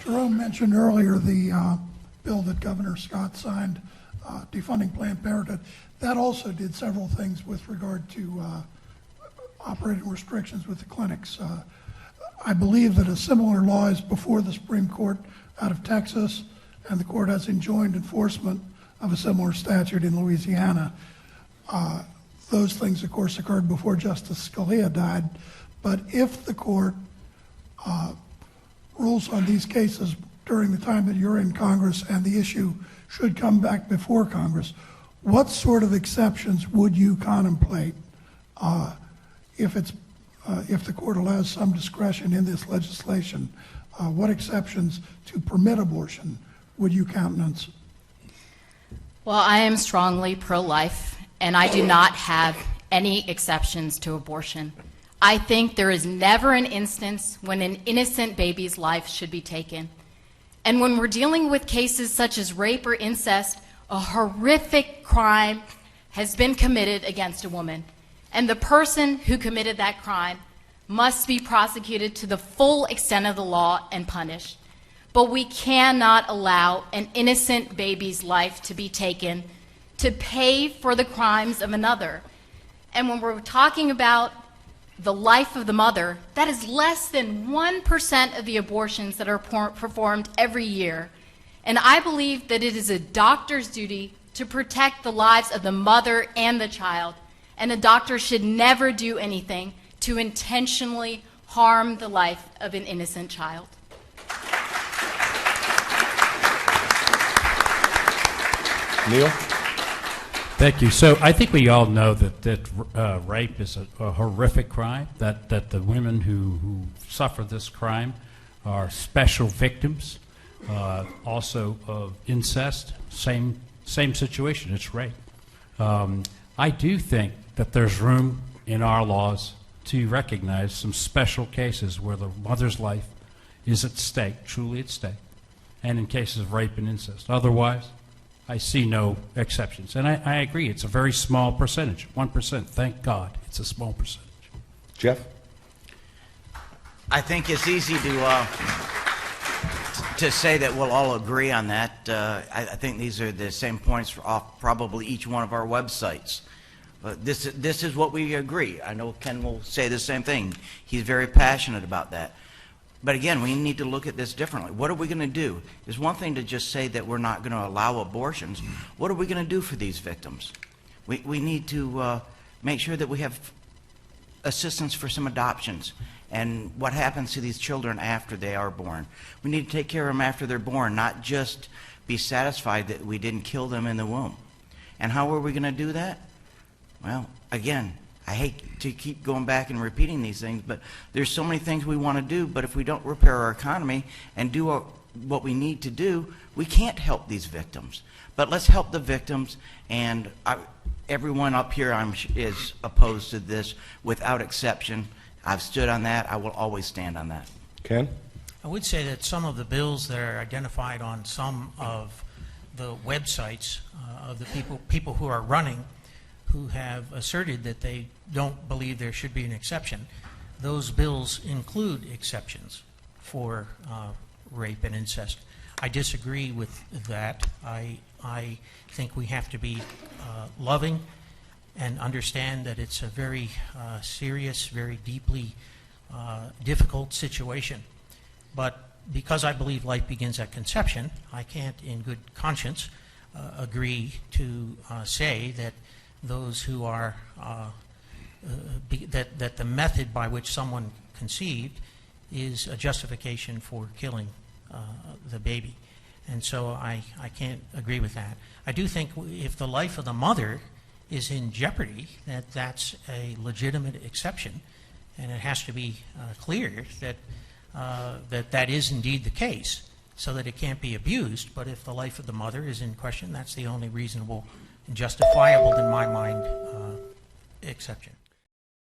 Jerome mentioned earlier the bill that Governor Scott signed defunding Planned Parenthood. That also did several things with regard to operating restrictions with the clinics. I believe that a similar law is before the Supreme Court out of Texas, and the court has enjoined enforcement of a similar statute in Louisiana. Those things, of course, occurred before Justice Scalia died. But if the court rules on these cases during the time that you're in Congress and the issue should come back before Congress, what sort of exceptions would you contemplate if the court allows some discretion in this legislation? What exceptions to permit abortion would you countenance? Well, I am strongly pro-life, and I do not have any exceptions to abortion. I think there is never an instance when an innocent baby's life should be taken. And when we're dealing with cases such as rape or incest, a horrific crime has been committed against a woman. And the person who committed that crime must be prosecuted to the full extent of the law and punished. But we cannot allow an innocent baby's life to be taken to pay for the crimes of another. And when we're talking about the life of the mother, that is less than 1% of the abortions that are performed every year. And I believe that it is a doctor's duty to protect the lives of the mother and the child. And a doctor should never do anything to intentionally harm the life of an innocent child. Neil? Thank you. So I think we all know that rape is a horrific crime, that the women who suffer this crime are special victims, also of incest, same situation, it's rape. I do think that there's room in our laws to recognize some special cases where the mother's life is at stake, truly at stake, and in cases of rape and incest. Otherwise, I see no exceptions. And I agree, it's a very small percentage, 1%. Thank God, it's a small percentage. Jeff? I think it's easy to say that we'll all agree on that. I think these are the same points off probably each one of our websites. This is what we agree. I know Ken will say the same thing. He's very passionate about that. But again, we need to look at this differently. What are we going to do? It's one thing to just say that we're not going to allow abortions. What are we going to do for these victims? We need to make sure that we have assistance for some adoptions and what happens to these children after they are born. We need to take care of them after they're born, not just be satisfied that we didn't kill them in the womb. And how are we going to do that? Well, again, I hate to keep going back and repeating these things, but there's so many things we want to do, but if we don't repair our economy and do what we need to do, we can't help these victims. But let's help the victims, and everyone up here is opposed to this without exception. I've stood on that. I will always stand on that. Ken? I would say that some of the bills that are identified on some of the websites of the people who are running, who have asserted that they don't believe there should be an exception, those bills include exceptions for rape and incest. I disagree with that. I think we have to be loving and understand that it's a very serious, very deeply difficult situation. But because I believe life begins at conception, I can't in good conscience agree to say that those who are, that the method by which someone conceived is a justification for killing the baby. And so I can't agree with that. I do think if the life of the mother is in jeopardy, that's a legitimate exception, and it has to be clear that that is indeed the case, so that it can't be abused. But if the life of the mother is in question, that's the only reasonable and justifiable, in my mind, exception.